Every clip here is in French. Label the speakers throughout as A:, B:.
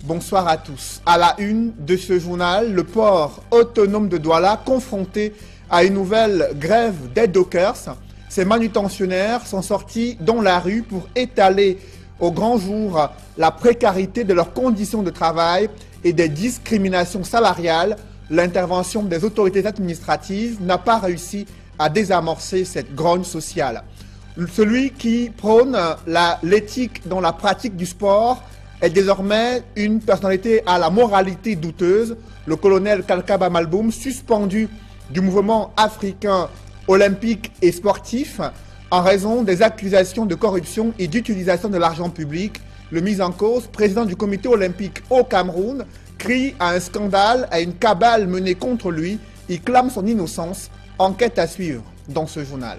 A: Bonsoir à tous. À la une de ce journal, le port autonome de Douala confronté à une nouvelle grève des dockers. Ces manutentionnaires sont sortis dans la rue pour étaler au grand jour la précarité de leurs conditions de travail et des discriminations salariales. L'intervention des autorités administratives n'a pas réussi à désamorcer cette grogne sociale. Celui qui prône l'éthique dans la pratique du sport est désormais une personnalité à la moralité douteuse. Le colonel Kalkaba Malboum, suspendu du mouvement africain olympique et sportif en raison des accusations de corruption et d'utilisation de l'argent public. Le mis en cause, président du comité olympique au Cameroun, crie à un scandale, à une cabale menée contre lui. Il clame son innocence. Enquête à suivre dans ce journal.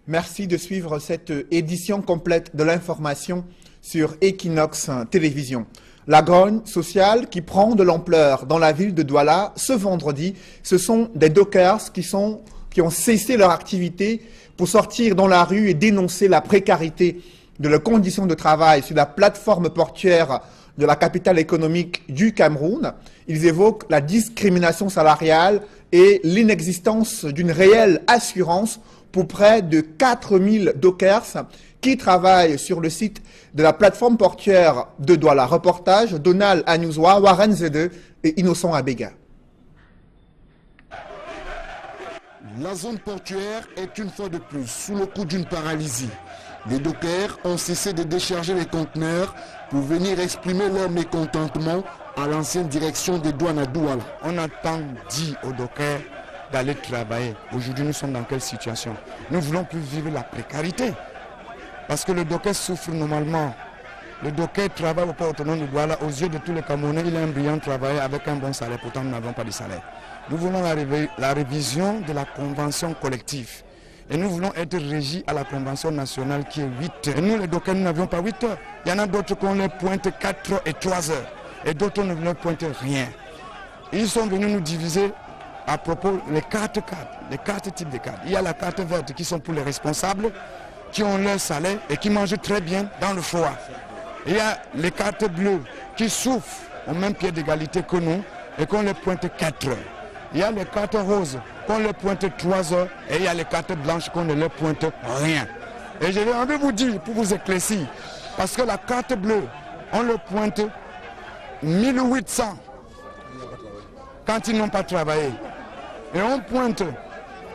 A: Merci de suivre cette édition complète de l'information sur Equinox Télévision. La grogne sociale qui prend de l'ampleur dans la ville de Douala ce vendredi, ce sont des dockers qui ont cessé leur activité pour sortir dans la rue et dénoncer la précarité de leurs conditions de travail sur la plateforme portuaire de la capitale économique du Cameroun. Ils évoquent la discrimination salariale et l'inexistence d'une réelle assurance pour près de 4000 dockers qui travaillent sur le site de la plateforme portuaire de Douala. Reportage Donald Agnouzwa, Warren Zede et Innocent Abega.
B: La zone portuaire est une fois de plus sous le coup d'une paralysie. Les dockers ont cessé de décharger les conteneurs pour venir exprimer leur mécontentement à l'ancienne direction des douanes à Douala.
C: On a tant dit aux dockers d'aller travailler. Aujourd'hui, nous sommes dans quelle situation? Nous voulons plus vivre la précarité. Parce que le docker souffre normalement. Le docker travaille au port autonome de Douala. Aux yeux de tous les Camerounais, il est un brillant travail avec un bon salaire. Pourtant, nous n'avons pas de salaire. Nous voulons la révision de la convention collective. Et nous voulons être régis à la convention nationale qui est 8 heures. Et nous, les dockers, nous n'avions pas 8 heures. Il y en a d'autres qu'on les pointe 4 et 3 heures. Et d'autres ne leur pointent rien. Ils sont venus nous diviser à propos des cartes, les cartes types de cartes. Il y a la carte verte qui sont pour les responsables, qui ont leur salaire et qui mangent très bien dans le froid. Il y a les cartes bleues qui souffrent au même pied d'égalité que nous et qu'on les pointe 4 heures. Il y a les cartes roses qu'on les pointe 3 heures et il y a les cartes blanches qu'on ne leur pointe rien. Et j'ai envie de vous dire, pour vous éclaircir, parce que la carte bleue, on le pointe 1800 quand ils n'ont pas travaillé. Et on pointe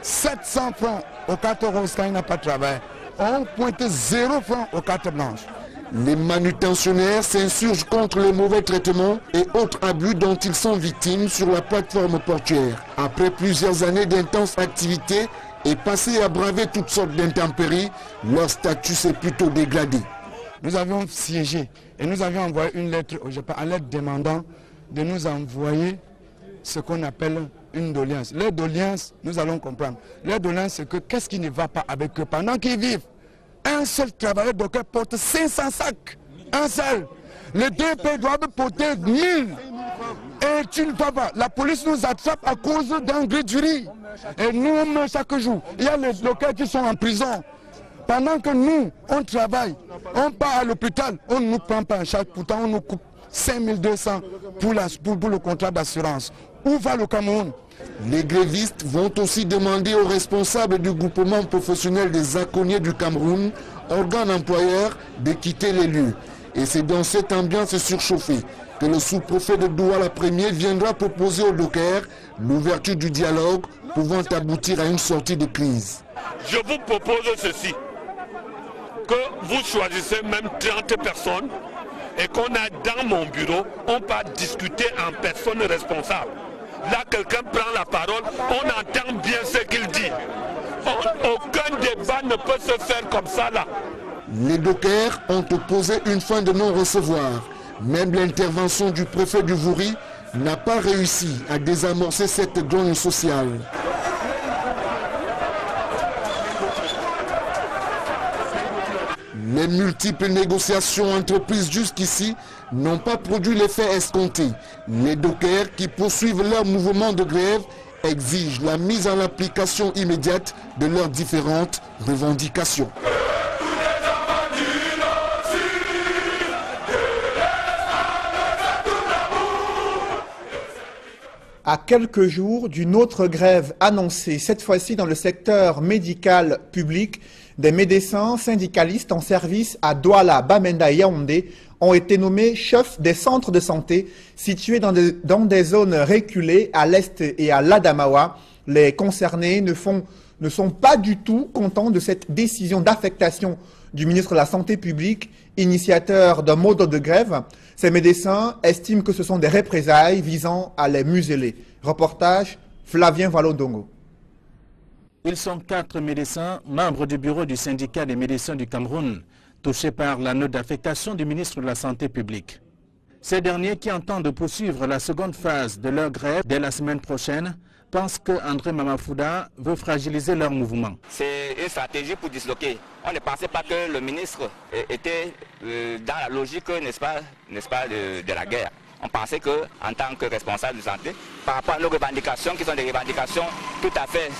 C: 700 francs aux cartes roses quand ils n'ont pas travaillé. On pointe 0 francs aux cartes blanches.
B: Les manutentionnaires s'insurgent contre les mauvais traitements et autres abus dont ils sont victimes sur la plateforme portuaire. Après plusieurs années d'intenses activités et passés à braver toutes sortes d'intempéries, leur statut s'est plutôt dégradé.
C: Nous avions siégé et nous avions envoyé une lettre au Japon en leur demandant de nous envoyer ce qu'on appelle une doléance. Leur doléance, nous allons comprendre. Leur doléance, c'est que qu'est-ce qui ne va pas avec eux pendant qu'ils vivent? Un seul travailleur docker porte 500 sacs. Un seul. Les DP doivent porter 1000. Et tu ne vas pas. La police nous attrape à cause d'un gré du riz. Et nous, on meurt chaque jour. Il y a les dockers qui sont en prison. Pendant que nous, on travaille, on part à l'hôpital, on ne nous prend pas en charge. Pourtant, on nous coupe 5200 pour le contrat d'assurance. Où va le Cameroun?
B: Les grévistes vont aussi demander aux responsables du groupement professionnel des zaconniers du Cameroun, organe employeur, de quitter les lieux. Et c'est dans cette ambiance surchauffée que le sous-préfet de Douala Premier viendra proposer aux dockers l'ouverture du dialogue pouvant aboutir à une sortie de crise.
D: Je vous propose ceci, que vous choisissez même 30 personnes et qu'on a dans mon bureau, on va discuter en personne responsable. Là, quelqu'un prend la parole, on entend bien ce qu'il dit. Aucun débat ne peut se faire comme ça là.
B: Les dockers ont opposé une fin de non-recevoir. Même l'intervention du préfet du Vouri n'a pas réussi à désamorcer cette grogne sociale. Les multiples négociations entreprises jusqu'ici n'ont pas produit l'effet escompté. Les dockers qui poursuivent leur mouvement de grève exigent la mise en application immédiate de leurs différentes revendications.
A: À quelques jours d'une autre grève annoncée, cette fois-ci dans le secteur médical public, des médecins syndicalistes en service à Douala, Bamenda et Yaoundé ont été nommés chefs des centres de santé situés dans des zones reculées à l'est et à l'Adamawa. Les concernés ne sont pas du tout contents de cette décision d'affectation du ministre de la Santé publique, initiateur d'un mode de grève. Ces médecins estiment que ce sont des représailles visant à les museler. Reportage Flavien Valodongo.
E: Ils sont 4 médecins, membres du bureau du syndicat des médecins du Cameroun, touchés par la note d'affectation du ministre de la Santé publique. Ces derniers, qui entendent poursuivre la seconde phase de leur grève dès la semaine prochaine, pensent que André Mamafouda veut fragiliser leur mouvement.
F: C'est une stratégie pour disloquer. On ne pensait pas que le ministre était dans la logique, n'est-ce pas, de la guerre. On pensait qu'en tant que responsable de santé, par rapport à nos revendications, qui sont des revendications tout à fait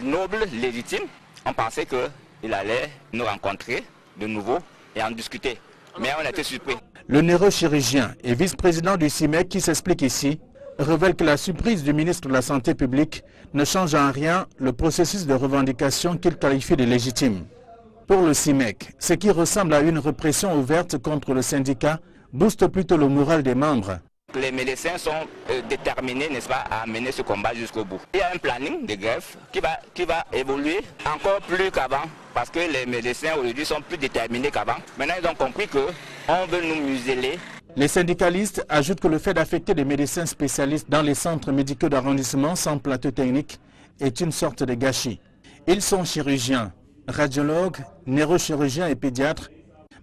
F: nobles, légitimes, on pensait qu'il allait nous rencontrer de nouveau et en discuter. Mais on a été surpris.
E: Le neurochirurgien et vice-président du CIMEC, qui s'explique ici, révèle que la surprise du ministre de la Santé publique ne change en rien le processus de revendication qu'il qualifie de légitime. Pour le CIMEC, ce qui ressemble à une répression ouverte contre le syndicat booste plutôt le moral des membres.
F: Les médecins sont déterminés, n'est-ce pas, à mener ce combat jusqu'au bout. Il y a un planning de grève qui va évoluer encore plus qu'avant, parce que les médecins aujourd'hui sont plus déterminés qu'avant. Maintenant, ils ont compris qu'on veut nous museler.
E: Les syndicalistes ajoutent que le fait d'affecter des médecins spécialistes dans les centres médicaux d'arrondissement sans plateau technique est une sorte de gâchis. Ils sont chirurgiens, radiologues, neurochirurgiens et pédiatres,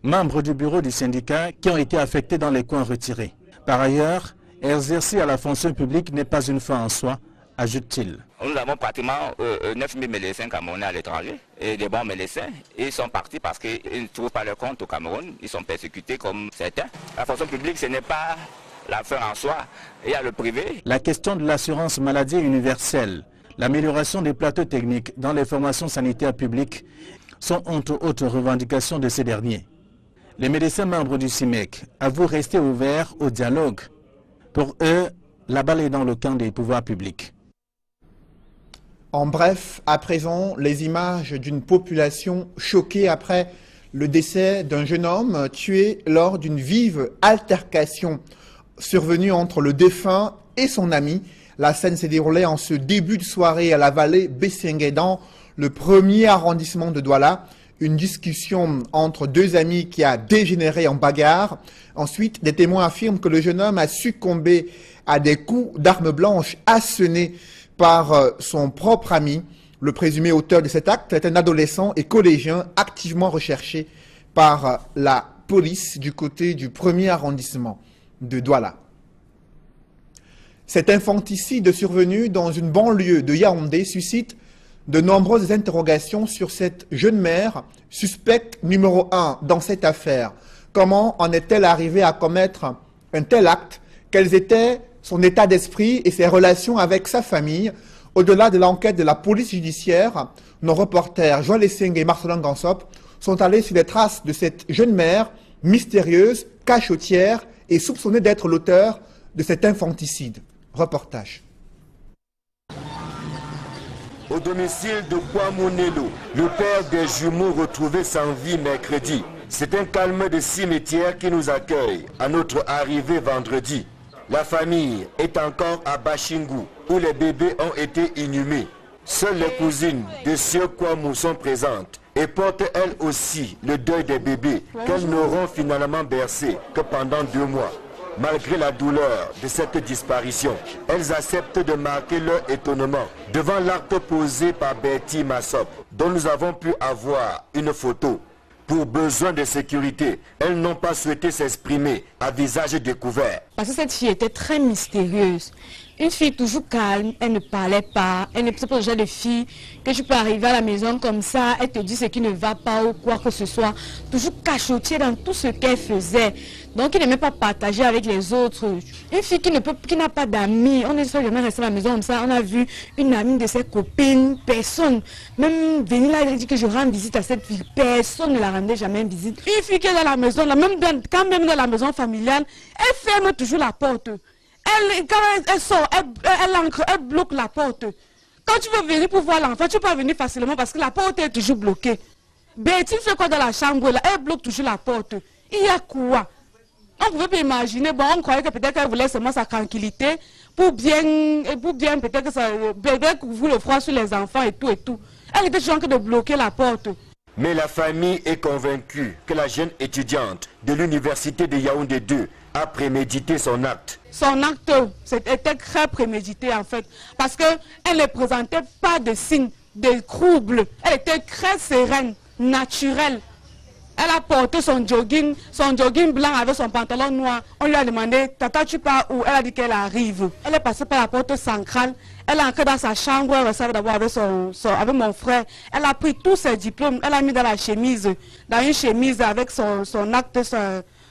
E: membres du bureau du syndicat qui ont été affectés dans les coins retirés. Par ailleurs, exercer à la fonction publique n'est pas une fin en soi, ajoute-t-il.
F: Nous avons pratiquement 9000 médecins camerounais à l'étranger et des bons médecins. Ils sont partis parce qu'ils ne trouvent pas leur compte au Cameroun. Ils sont persécutés comme certains. La fonction publique, ce n'est pas la fin en soi. Il y a le privé.
E: La question de l'assurance maladie universelle, l'amélioration des plateaux techniques dans les formations sanitaires publiques sont entre autres revendications de ces derniers. Les médecins membres du CIMEC avouent rester ouverts au dialogue. Pour eux, la balle est dans le camp des pouvoirs publics.
A: En bref, à présent, les images d'une population choquée après le décès d'un jeune homme tué lors d'une vive altercation survenue entre le défunt et son ami. La scène s'est déroulée en ce début de soirée à la vallée Bessengue dans le 1er arrondissement de Douala. Une discussion entre deux amis qui a dégénéré en bagarre. Ensuite, des témoins affirment que le jeune homme a succombé à des coups d'armes blanches assenés par son propre ami. Le présumé auteur de cet acte est un adolescent et collégien activement recherché par la police du côté du 1er arrondissement de Douala. Cet infanticide survenu dans une banlieue de Yaoundé suscite de nombreuses interrogations sur cette jeune mère, suspecte numéro 1 dans cette affaire. Comment en est-elle arrivée à commettre un tel acte? Quels étaient son état d'esprit et ses relations avec sa famille? Au-delà de l'enquête de la police judiciaire, nos reporters Joël Esseng et Marcelin Gansop sont allés sur les traces de cette jeune mère mystérieuse, cachotière et soupçonnée d'être l'auteur de cet infanticide. Reportage.
G: Au domicile de Kwamunelo, le père des jumeaux retrouvés sans vie mercredi. C'est un calme de cimetière qui nous accueille à notre arrivée vendredi. La famille est encore à Bashingu, où les bébés ont été inhumés. Seules les cousines de Sieur Kwamou sont présentes et portent elles aussi le deuil des bébés qu'elles n'auront finalement bercé que pendant 2 mois. Malgré la douleur de cette disparition, elles acceptent de marquer leur étonnement devant l'acte posé par Betty Massop, dont nous avons pu avoir une photo. Pour besoin de sécurité, elles n'ont pas souhaité s'exprimer à visage découvert.
H: Parce que cette fille était très mystérieuse. Une fille toujours calme, elle ne parlait pas, elle n'est pas le genre de fille que tu peux arriver à la maison comme ça, elle te dit ce qui ne va pas ou quoi que ce soit, toujours cachotier dans tout ce qu'elle faisait. Donc il n'aimait pas partager avec les autres. Une fille qui n'a pas d'amis, on est jamais resté à la maison comme ça, on a vu une amie de ses copines, personne, même venir là, elle dit que je rends visite à cette fille, personne ne la rendait jamais visite. Une fille qui est dans la maison, là, quand même dans la maison familiale, elle ferme toujours la porte. Quand elle sort, elle entre, elle bloque la porte. Quand tu veux venir pour voir l'enfant, tu peux pas venir facilement parce que la porte est toujours bloquée. Betty fait quoi dans la chambre là? Elle bloque toujours la porte. Il y a quoi? On pouvait pas imaginer, bon, on croyait que peut-être qu'elle voulait seulement sa tranquillité pour bien peut-être que ça couvrir le froid sur les enfants et tout et tout. Elle était toujours en train de bloquer la porte.
G: Mais la famille est convaincue que la jeune étudiante de l'université de Yaoundé 2 a prémédité son acte.
H: Son acte était très prémédité en fait, parce qu'elle ne présentait pas de signes de trouble. Elle était très sereine, naturelle. Elle a porté son jogging blanc avec son pantalon noir. On lui a demandé, Tata, tu pars où? Elle a dit qu'elle arrive. Elle est passée par la porte centrale. Elle est entrée dans sa chambre, elle restait d'abord avec mon frère. Elle a pris tous ses diplômes, elle a mis dans la chemise, dans une chemise avec son acte,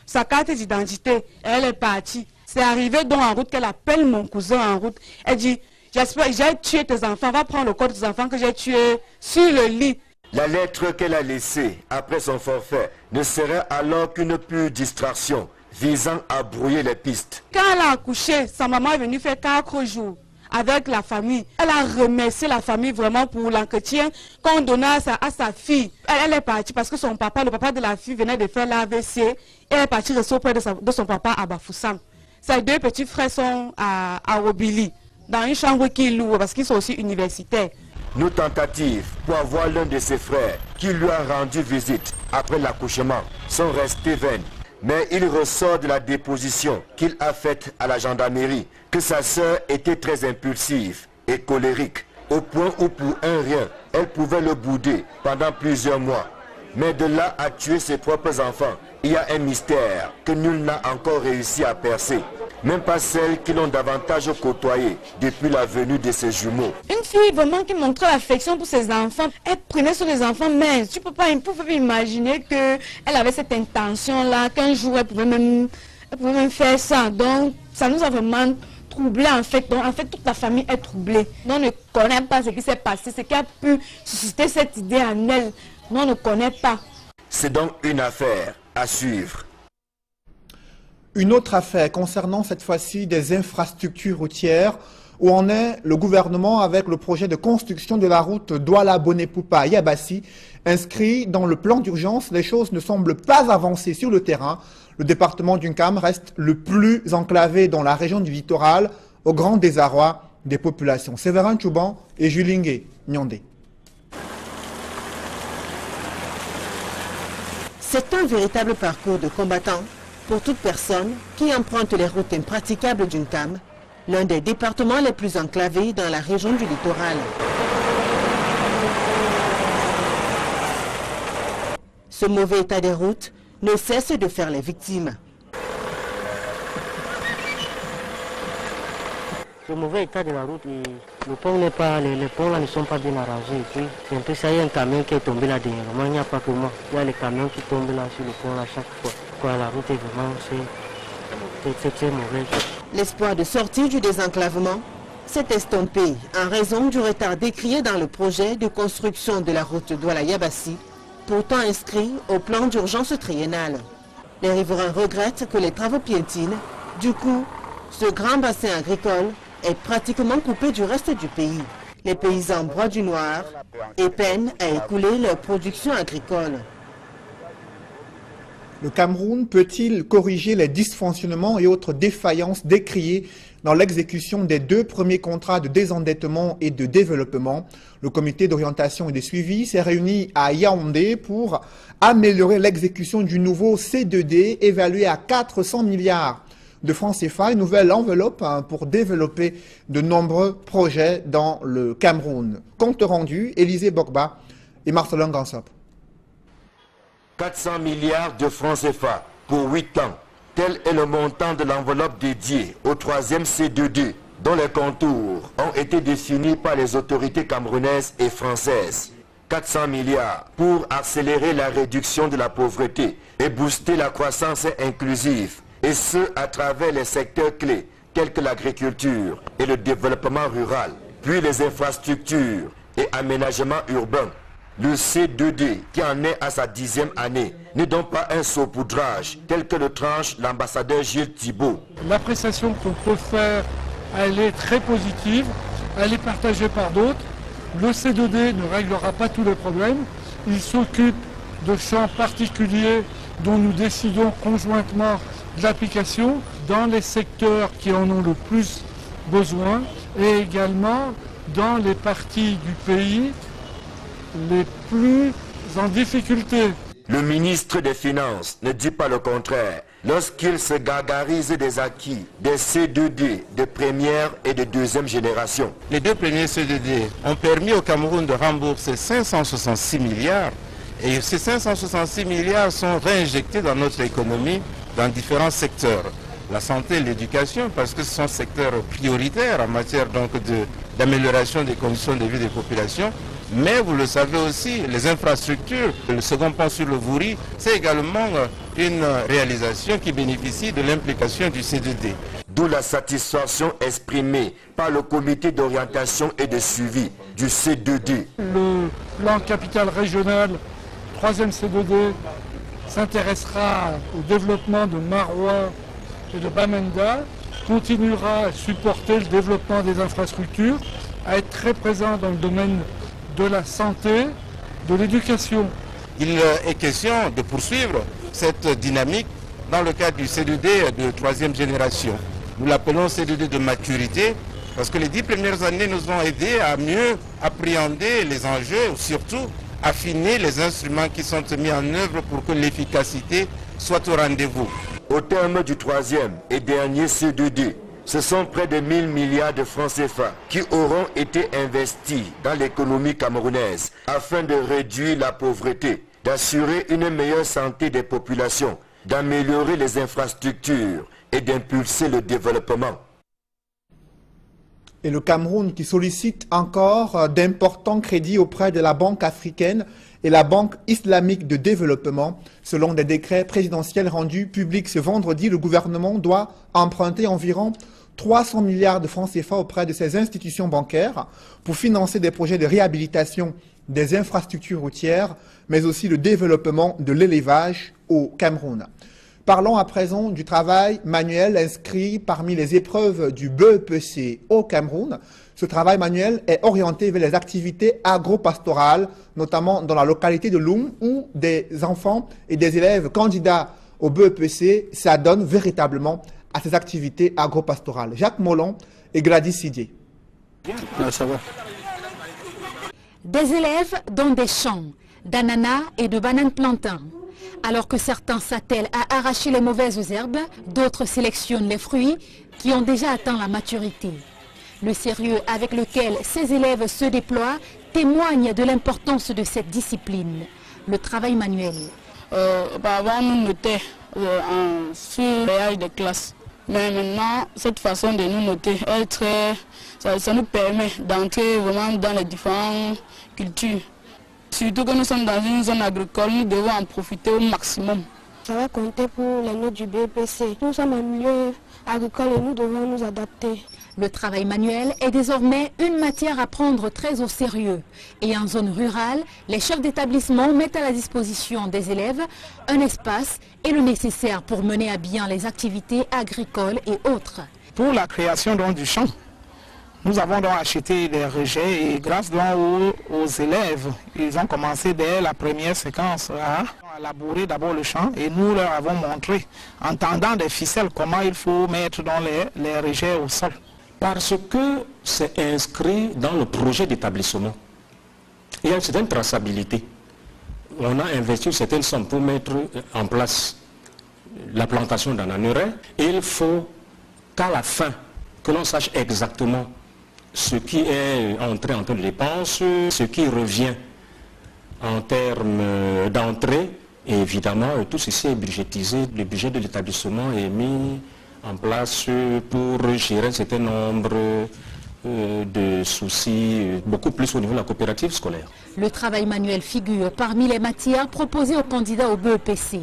H: sa carte d'identité. Elle est partie. C'est arrivé donc en route qu'elle appelle mon cousin en route. Elle dit, j'espère, j'ai tué tes enfants, va prendre le corps de tes enfants que j'ai tués sur le lit.
G: La lettre qu'elle a laissée après son forfait ne serait alors qu'une pure distraction visant à brouiller les pistes.
H: Quand elle a accouché, sa maman est venue faire 4 jours avec la famille. Elle a remercié la famille vraiment pour l'entretien qu'on donnait à sa fille. Elle est partie parce que le papa de la fille venait de faire l'AVC et elle est partie rester auprès de son papa à Bafoussam. Ses 2 petits frères sont à Robili, dans une chambre qu'ils louent parce qu'ils sont aussi universitaires.
G: Nos tentatives pour avoir l'un de ses frères qui lui a rendu visite après l'accouchement sont restées vaines. Mais il ressort de la déposition qu'il a faite à la gendarmerie que sa sœur était très impulsive et colérique, au point où pour un rien, elle pouvait le bouder pendant plusieurs mois. Mais de là à tuer ses propres enfants, il y a un mystère que nul n'a encore réussi à percer. Même pas celles qui l'ont davantage côtoyé depuis la venue de ses jumeaux.
H: Une fille vraiment qui montrait l'affection pour ses enfants, elle prenait sur les enfants, mais tu peux pas imaginer qu'elle avait cette intention-là, qu'un jour elle pouvait même faire ça. Donc ça nous a vraiment troublés en fait. Donc en fait toute la famille est troublée. Nous on ne connaît pas ce qui s'est passé, ce qui a pu susciter cette idée en elle. Nous on ne connaît pas.
G: C'est donc une affaire à suivre.
A: Une autre affaire concernant cette fois-ci des infrastructures routières, où en est le gouvernement avec le projet de construction de la route Douala-Boné-Poupa-Yabassi. Inscrit dans le plan d'urgence, les choses ne semblent pas avancer sur le terrain. Le département d'Unkam reste le plus enclavé dans la région du littoral, au grand désarroi des populations. Séverin Chouban et Julingue Nyondé.
I: C'est un véritable parcours de combattants pour toute personne qui emprunte les routes impraticables d'Unkam, l'un des départements les plus enclavés dans la région du littoral. Ce mauvais état des routes ne cesse de faire les victimes.
J: Ce mauvais état de la route, le pont n'est pas, les ponts là ne sont pas bien arrangés. Et puis, c'est un peu ça, il y a un camion qui est tombé là dernièrement, il n'y a pas que moi. Il y a les camions qui tombent là sur le pont là chaque fois. Quoi, la route est vraiment très mauvaise.
I: L'espoir de sortir du désenclavement s'est estompé en raison du retard décrié dans le projet de construction de la route Douala-Yabassi, pourtant inscrit au plan d'urgence triennal. Les riverains regrettent que les travaux piétinent. Du coup, ce grand bassin agricole est pratiquement coupé du reste du pays. Les paysans broient du noir et peinent à écouler leur production agricole.
A: Le Cameroun peut-il corriger les dysfonctionnements et autres défaillances décriées dans l'exécution des 2 premiers contrats de désendettement et de développement? Le comité d'orientation et de suivi s'est réuni à Yaoundé pour améliorer l'exécution du nouveau C2D évalué à 400 milliards de francs CFA, une nouvelle enveloppe pour développer de nombreux projets dans le Cameroun. Compte rendu, Élisée Bokba et Marcelin Gansop.
G: 400 milliards de francs CFA pour 8 ans. Tel est le montant de l'enveloppe dédiée au 3e C2D dont les contours ont été définis par les autorités camerounaises et françaises. 400 milliards pour accélérer la réduction de la pauvreté et booster la croissance inclusive, et ce à travers les secteurs clés tels que l'agriculture et le développement rural, puis les infrastructures et aménagements urbains. Le C2D, qui en est à sa 10e année, n'est donc pas un saupoudrage tel que le tranche l'ambassadeur Gilles Thibault.
K: L'appréciation qu'on peut faire, elle est très positive, elle est partagée par d'autres. Le C2D ne réglera pas tous les problèmes, il s'occupe de champs particuliers dont nous décidons conjointement de l'application dans les secteurs qui en ont le plus besoin et également dans les parties du pays les plus en difficulté.
G: Le ministre des Finances ne dit pas le contraire lorsqu'il se gargarise des acquis des C2D de première et de deuxième génération.
L: Les deux premiers C2D ont permis au Cameroun de rembourser 566 milliards et ces 566 milliards sont réinjectés dans notre économie dans différents secteurs. La santé et l'éducation, parce que ce sont secteurs prioritaires en matière d'amélioration des conditions de vie des populations. Mais vous le savez aussi, les infrastructures, le second pont sur le Vouri, c'est également une réalisation qui bénéficie de l'implication du C2D.
G: D'où la satisfaction exprimée par le comité d'orientation et de suivi du C2D.
K: Le plan capital régional, 3e C2D, s'intéressera au développement de Maroua et de Bamenda, continuera à supporter le développement des infrastructures, à être très présent dans le domaine de la santé, de l'éducation.
L: Il est question de poursuivre cette dynamique dans le cadre du C2D de 3e génération. Nous l'appelons C2D de maturité parce que les 10 premières années nous ont aidés à mieux appréhender les enjeux, surtout affiner les instruments qui sont mis en œuvre pour que l'efficacité soit au rendez-vous.
G: Au terme du 3e et dernier C2D, ce sont près de 1000 milliards de francs CFA qui auront été investis dans l'économie camerounaise afin de réduire la pauvreté, d'assurer une meilleure santé des populations, d'améliorer les infrastructures et d'impulser le développement.
A: Et le Cameroun qui sollicite encore d'importants crédits auprès de la Banque africaine et la Banque islamique de développement. Selon des décrets présidentiels rendus publics ce vendredi, le gouvernement doit emprunter environ 300 milliards de francs CFA auprès de ces institutions bancaires pour financer des projets de réhabilitation des infrastructures routières, mais aussi le développement de l'élevage au Cameroun. Parlons à présent du travail manuel inscrit parmi les épreuves du BEPC au Cameroun. Ce travail manuel est orienté vers les activités agro-pastorales, notamment dans la localité de Loum, où des enfants et des élèves candidats au BEPC s'adonnent véritablement à ces activités agro-pastorales. Jacques Mollon et Gladys Sidier.
M: Des élèves dans des champs d'ananas et de bananes plantains. Alors que certains s'attellent à arracher les mauvaises herbes, d'autres sélectionnent les fruits qui ont déjà atteint la maturité. Le sérieux avec lequel ces élèves se déploient témoigne de l'importance de cette discipline, le travail manuel.
N: Auparavant, nous notions sur les âges de classe. Mais maintenant, cette façon de nous noter, ça nous permet d'entrer vraiment dans les différentes cultures. Surtout que nous sommes dans une zone agricole, nous devons en profiter au maximum.
O: Ça va compter pour les notes du BEPC. Nous sommes en milieu agricole et nous devons nous adapter.
M: Le travail manuel est désormais une matière à prendre très au sérieux. Et en zone rurale, les chefs d'établissement mettent à la disposition des élèves un espace et le nécessaire pour mener à bien les activités agricoles et autres.
P: Pour la création du champ, nous avons donc acheté des rejets et grâce aux élèves, ils ont commencé dès la première séquence à labourer d'abord le champ et nous leur avons montré en tendant des ficelles comment il faut mettre dans les rejets au sol.
Q: Parce que c'est inscrit dans le projet d'établissement. Il y a une certaine traçabilité. On a investi certaines sommes pour mettre en place la plantation d'un ananas. Il faut qu'à la fin, que l'on sache exactement ce qui est entré en termes de dépenses, ce qui revient en termes d'entrée. Et évidemment, tout ceci est budgétisé. Le budget de l'établissement est mis en place pour gérer un certain nombre de soucis, beaucoup plus au niveau de la coopérative scolaire.
M: Le travail manuel figure parmi les matières proposées aux candidats au BEPC.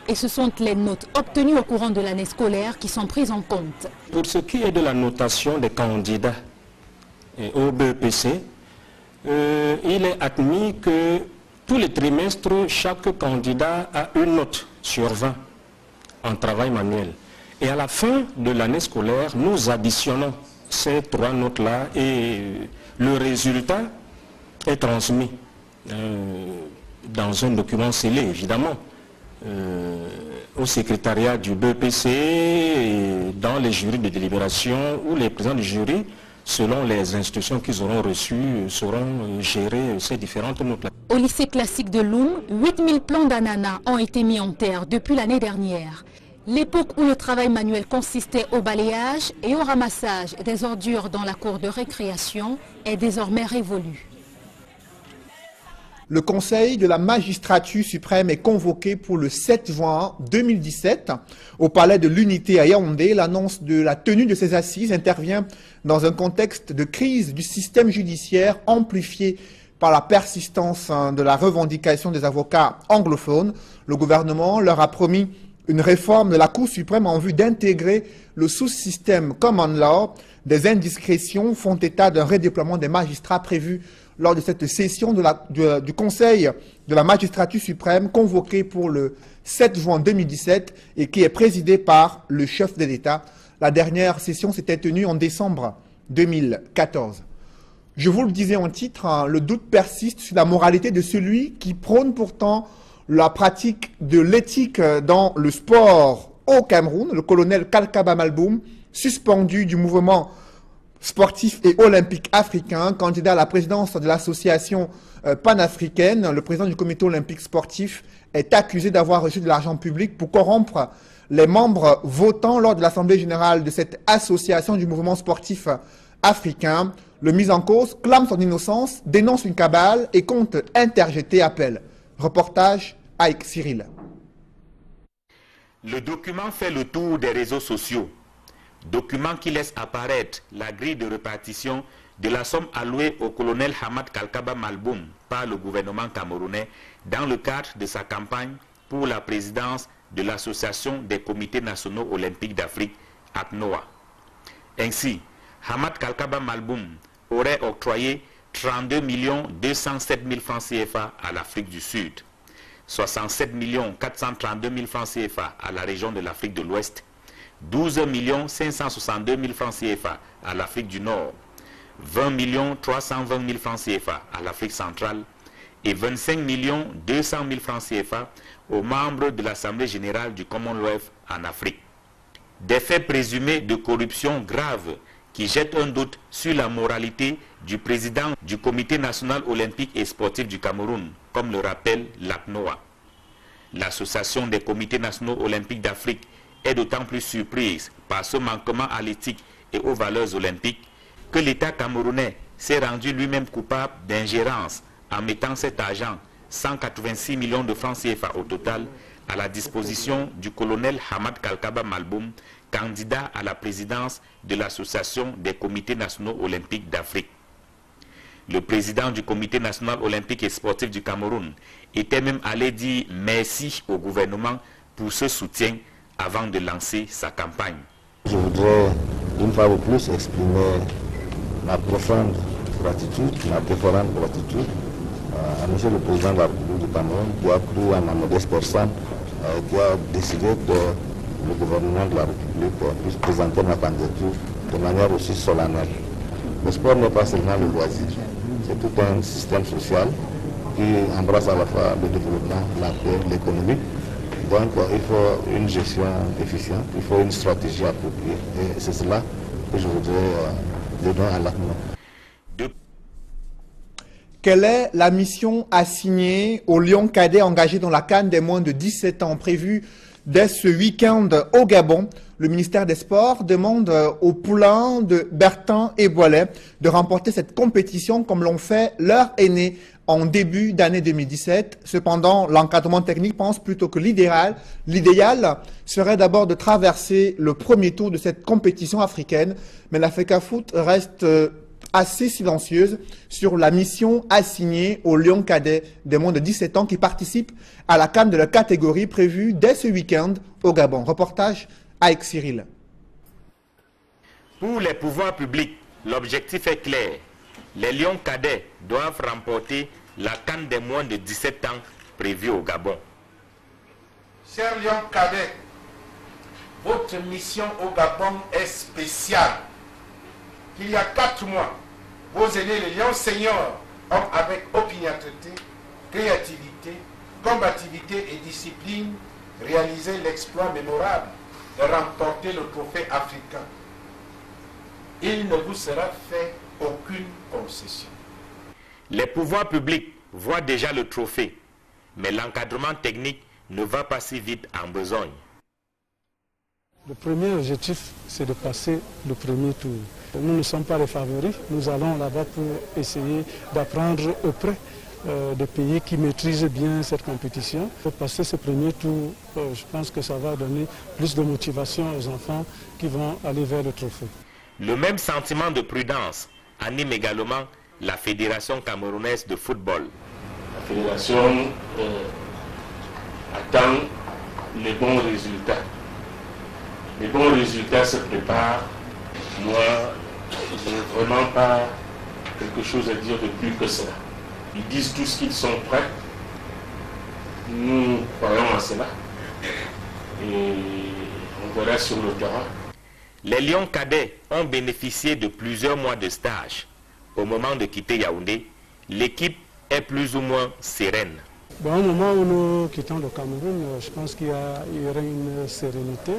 M: Et ce sont les notes obtenues au courant de l'année scolaire qui sont prises en compte.
Q: Pour ce qui est de la notation des candidats au BEPC, il est admis que tous les trimestres, chaque candidat a une note sur 20 en travail manuel. Et à la fin de l'année scolaire, nous additionnons ces 3 notes-là et le résultat est transmis dans un document scellé, évidemment, au secrétariat du BEPC, et dans les jurys de délibération, où les présidents du jury, selon les instructions qu'ils auront reçues, sauront gérer ces différentes notes-là.
M: Au lycée classique de Loum, 8000 plants d'ananas ont été mis en terre depuis l'année dernière. L'époque où le travail manuel consistait au balayage et au ramassage des ordures dans la cour de récréation est désormais révolue.
A: Le Conseil de la magistrature suprême est convoqué pour le 7 juin 2017 au Palais de l'Unité à Yaoundé. L'annonce de la tenue de ces assises intervient dans un contexte de crise du système judiciaire amplifié par la persistance de la revendication des avocats anglophones. Le gouvernement leur a promis une réforme de la Cour suprême en vue d'intégrer le sous-système Common Law. Des indiscrétions font état d'un redéploiement des magistrats prévu lors de cette session du Conseil de la magistrature suprême convoquée pour le 7 juin 2017 et qui est présidée par le chef de l'État. La dernière session s'était tenue en décembre 2014. Je vous le disais en titre, le doute persiste sur la moralité de celui qui prône pourtant la pratique de l'éthique dans le sport au Cameroun. Le colonel Kalkaba Malboum, suspendu du mouvement sportif et olympique africain, candidat à la présidence de l'association panafricaine. Le président du comité olympique sportif est accusé d'avoir reçu de l'argent public pour corrompre les membres votants lors de l'assemblée générale de cette association du mouvement sportif africain. Le mis en cause clame son innocence, dénonce une cabale et compte interjeter appel. Reportage avec Cyril.
R: Le document fait le tour des réseaux sociaux. Document qui laisse apparaître la grille de répartition de la somme allouée au colonel Hamad Kalkaba Malboum par le gouvernement camerounais dans le cadre de sa campagne pour la présidence de l'Association des comités nationaux olympiques d'Afrique, ACNOA. Ainsi, Hamad Kalkaba Malboum aurait octroyé 32 207 000 francs CFA à l'Afrique du Sud, 67 432 000 francs CFA à la région de l'Afrique de l'Ouest, 12 562 000 francs CFA à l'Afrique du Nord, 20 320 000 francs CFA à l'Afrique centrale et 25 200 000 francs CFA aux membres de l'Assemblée générale du Commonwealth en Afrique. Des faits présumés de corruption grave qui jettent un doute sur la moralité du président du Comité national olympique et sportif du Cameroun, comme le rappelle l'ACNOA. L'Association des comités nationaux olympiques d'Afrique est d'autant plus surprise par ce manquement à l'éthique et aux valeurs olympiques que l'État camerounais s'est rendu lui-même coupable d'ingérence en mettant cet argent, 186 millions de francs CFA au total, à la disposition du colonel Hamad Kalkaba Malboum, candidat à la présidence de l'Association des comités nationaux olympiques d'Afrique. Le président du Comité national olympique et sportif du Cameroun était même allé dire merci au gouvernement pour ce soutien avant de lancer sa campagne.
S: Je voudrais une fois de plus exprimer ma profonde gratitude, ma dévorante gratitude à M. le Président de la République du Cameroun qui a cru à ma modeste personne, qui a décidé que le gouvernement de la République puisse présenter ma candidature de manière aussi solennelle. Le sport n'est pas seulement le loisir, c'est tout un système social qui embrasse à la fois le développement, la paix, l'économie. Donc il faut une gestion efficiente, il faut une stratégie appropriée. Et c'est cela que je voudrais donner à l'ACNOA.
A: Quelle est la mission assignée aux Lions cadets engagés dans la CAN des moins de 17 ans prévue dès ce week-end au Gabon? Le ministère des Sports demande aux poulains de Bertin et Boilet de remporter cette compétition comme l'ont fait leurs aînés en début d'année 2017. Cependant, l'encadrement technique pense plutôt que l'idéal serait d'abord de traverser le premier tour de cette compétition africaine. Mais la FECAFOOT reste assez silencieuse sur la mission assignée aux Lions cadets des moins de 17 ans qui participent à la CAN de la catégorie prévue dès ce week-end au Gabon. Reportage avec Cyril.
R: Pour les pouvoirs publics, l'objectif est clair. Les Lions cadets doivent remporter la CAN des moins de 17 ans prévue au Gabon.
C: Chers Lions cadets, votre mission au Gabon est spéciale. Il y a 4 mois, vos aînés, les Lions seniors, ont avec opiniâtreté, créativité, combativité et discipline réalisé l'exploit mémorable de remporter le trophée africain. Il ne vous sera fait aucune concession.
R: Les pouvoirs publics voient déjà le trophée, mais l'encadrement technique ne va pas si vite en besogne.
K: Le premier objectif, c'est de passer le premier tour. Nous ne sommes pas les favoris, nous allons là-bas pour essayer d'apprendre auprès des pays qui maîtrisent bien cette compétition. Pour passer ce premier tour, je pense que ça va donner plus de motivation aux enfants qui vont aller vers le trophée.
R: Le même sentiment de prudence anime également la Fédération camerounaise de football.
Q: La fédération attend les bons résultats. Les bons résultats se préparent. Moi, je n'ai vraiment pas quelque chose à dire de plus que cela. Ils disent tous qu'ils sont prêts. Nous croyons à cela. Et on verra sur le terrain.
R: Les Lions cadets ont bénéficié de plusieurs mois de stage. Au moment de quitter Yaoundé, l'équipe est plus ou moins sereine.
K: Au moment où nous quittons le Cameroun, je pense qu'il y aurait une sérénité.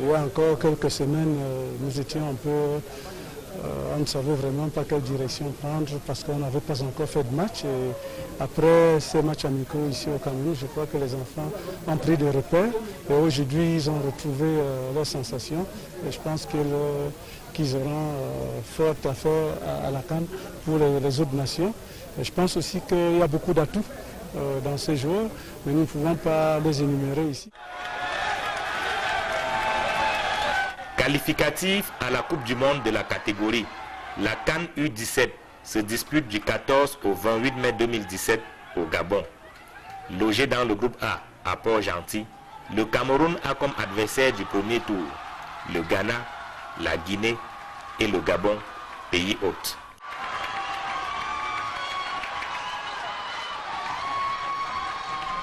K: Il y a encore quelques semaines, nous étions un peu... on ne savait vraiment pas quelle direction prendre parce qu'on n'avait pas encore fait de match. Et après ces matchs amicaux ici au Cameroun, je crois que les enfants ont pris des repères. Et aujourd'hui, ils ont retrouvé leurs sensations. Et je pense qu'ils auront fort à faire à la CAN pour les autres nations. Et je pense aussi qu'il y a beaucoup d'atouts dans ces joueurs, mais nous ne pouvons pas les énumérer ici.
R: Qualificatif à la Coupe du Monde de la catégorie, la CAN U17 se dispute du 14 au 28 mai 2017 au Gabon. Logé dans le groupe A à Port-Gentil, le Cameroun a comme adversaire du premier tour le Ghana, la Guinée et le Gabon, pays hôte.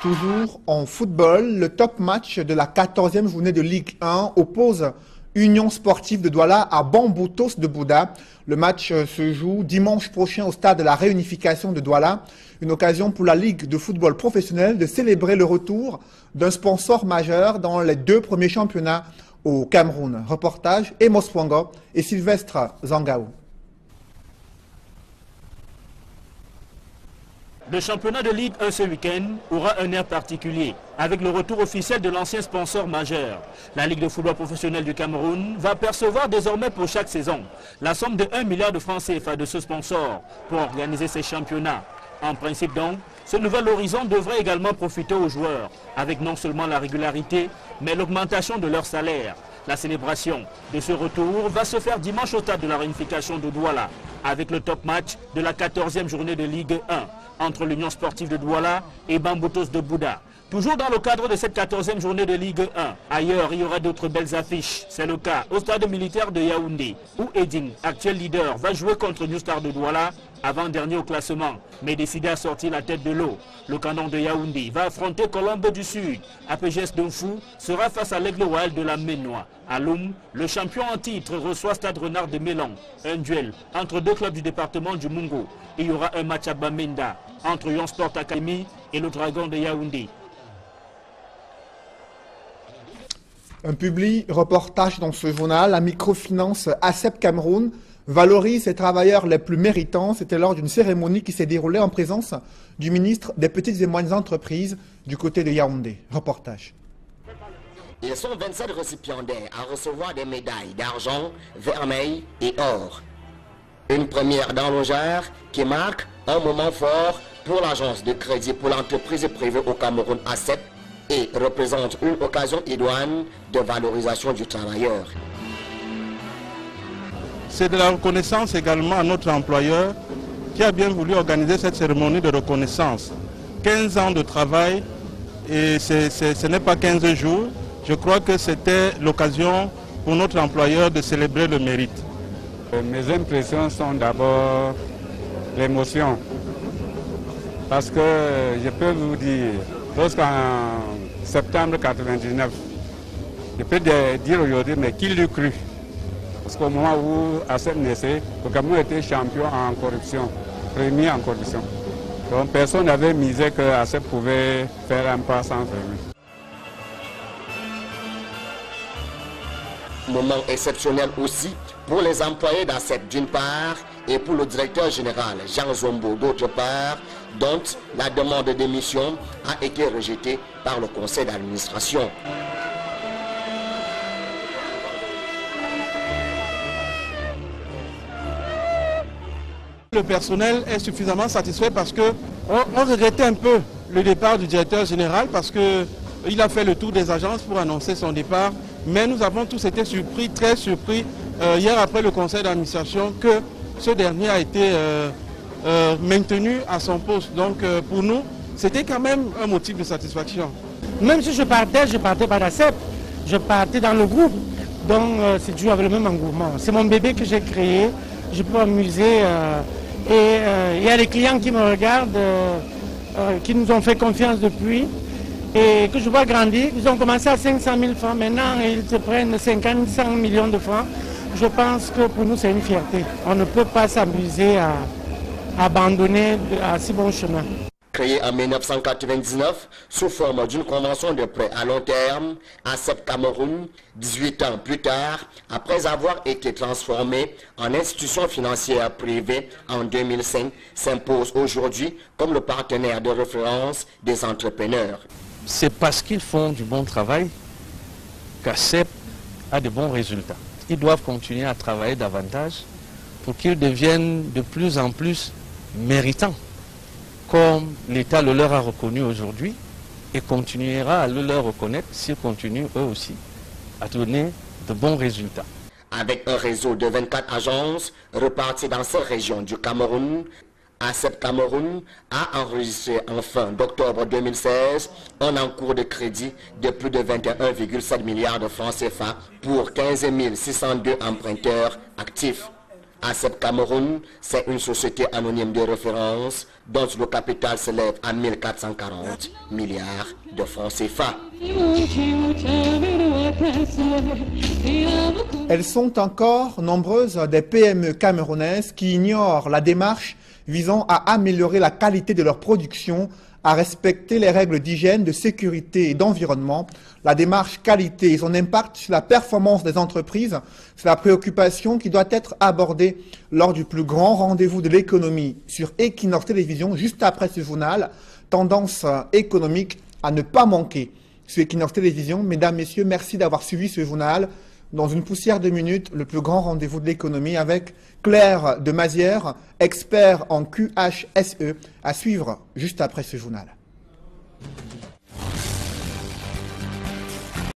A: Toujours en football, le top match de la 14e journée de Ligue 1 oppose Union sportive de Douala à Bamboutos de Bouddha. Le match se joue dimanche prochain au stade de la réunification de Douala. Une occasion pour la Ligue de football professionnel de célébrer le retour d'un sponsor majeur dans les 2 premiers championnats au Cameroun. Reportage Emos Pongo et Sylvestre Zangaou.
E: Le championnat de Ligue 1 ce week-end aura un air particulier, avec le retour officiel de l'ancien sponsor majeur. La Ligue de football professionnel du Cameroun va percevoir désormais pour chaque saison la somme de 1 milliard de francs CFA de ce sponsor pour organiser ces championnats. En principe donc, ce nouvel horizon devrait également profiter aux joueurs, avec non seulement la régularité, mais l'augmentation de leur salaire. La célébration de ce retour va se faire dimanche au stade de la réunification de Douala, avec le top match de la 14e journée de Ligue 1 entre l'Union sportive de Douala et Bamboutos de Bouddha. Toujours dans le cadre de cette 14e journée de Ligue 1, ailleurs il y aura d'autres belles affiches. C'est le cas au stade militaire de Yaoundé, où Edine, actuel leader, va jouer contre New Star de Douala, avant-dernier au classement, mais décidé à sortir la tête de l'eau. Le canon de Yaoundé va affronter Colombe du Sud. APGS Donfou sera face à l'Aigle Royal de la Ménois. À Loum, le champion en titre reçoit Stade Renard de Mélan. Un duel entre 2 clubs du département du Mungo. Il y aura un match à Bamenda entre Yon Sport Academy et le Dragon de Yaoundé.
A: Un public reportage dans ce journal, la microfinance ACEP Cameroun valorise ses travailleurs les plus méritants. C'était lors d'une cérémonie qui s'est déroulée en présence du ministre des Petites et Moyennes Entreprises du côté de Yaoundé. Reportage.
T: Ils sont 27 récipiendaires à recevoir des médailles d'argent, vermeil et or. Une première dans le genre qui marque Un moment fort pour l'agence de crédit pour l'entreprise privée au Cameroun ACEP et représente une occasion idoine de valorisation du travailleur.
C: C'est de la reconnaissance également à notre employeur qui a bien voulu organiser cette cérémonie de reconnaissance. 15 ans de travail et ce n'est pas 15 jours. Je crois que c'était l'occasion pour notre employeur de célébrer le mérite.
U: Mes impressions sont d'abord l'émotion. Parce que je peux vous dire, lorsqu'en septembre 1999, je peux dire aujourd'hui, mais qui l'eût cru? Parce qu'au moment où ACEP naissait, le Cameroun était champion en corruption, premier en corruption. Donc personne n'avait misé que ACEP pouvait faire un pas sans freiner.
T: Moment exceptionnel aussi pour les employés d'ACEP d'une part et pour le directeur général Jean Zombo d'autre part, dont la demande de démission a été rejetée par le conseil d'administration.
C: Le personnel est suffisamment satisfait parce qu'on regrettait un peu le départ du directeur général parce qu'il a fait le tour des agences pour annoncer son départ. Mais nous avons tous été surpris, très surpris, hier après le conseil d'administration, que ce dernier a été maintenu à son poste. Donc pour nous, c'était quand même un motif de satisfaction.
V: Même si je partais pas d'ACEP, je partais dans le groupe. Donc c'est toujours avec le même engouement. C'est mon bébé que j'ai créé, je peux m'amuser. Et il y a des clients qui me regardent, qui nous ont fait confiance depuis. Et que je vois grandir, ils ont commencé à 500 000 francs, maintenant ils se prennent 50, 100 millions de francs. Je pense que pour nous c'est une fierté. On ne peut pas s'amuser à abandonner à si bon chemin.
T: Créé en 1999 sous forme d'une convention de prêt à long terme, ACEP Cameroun, 18 ans plus tard, après avoir été transformé en institution financière privée en 2005, s'impose aujourd'hui comme le partenaire de référence des entrepreneurs.
W: C'est parce qu'ils font du bon travail qu'ACEP a de bons résultats. Ils doivent continuer à travailler davantage pour qu'ils deviennent de plus en plus méritants, comme l'État le leur a reconnu aujourd'hui et continuera à le leur reconnaître s'ils continuent eux aussi à donner de bons résultats.
T: Avec un réseau de 24 agences reparties dans ces régions du Cameroun, ACEP Cameroun a enregistré en fin d'octobre 2016 un encours de crédit de plus de 21,7 milliards de francs CFA pour 15 602 emprunteurs actifs. ACEP Cameroun, c'est une société anonyme de référence dont le capital s'élève à 1440 milliards de francs CFA.
A: Elles sont encore nombreuses des PME camerounaises qui ignorent la démarche visant à améliorer la qualité de leur production, à respecter les règles d'hygiène, de sécurité et d'environnement. La démarche qualité et son impact sur la performance des entreprises, c'est la préoccupation qui doit être abordée lors du plus grand rendez-vous de l'économie sur Equinox Télévision, juste après ce journal. Tendance économique à ne pas manquer sur Equinox Télévision. Mesdames, Messieurs, merci d'avoir suivi ce journal. Dans une poussière de minutes, le plus grand rendez-vous de l'économie avec Claire de Mazière, expert en QHSE, à suivre juste après ce journal.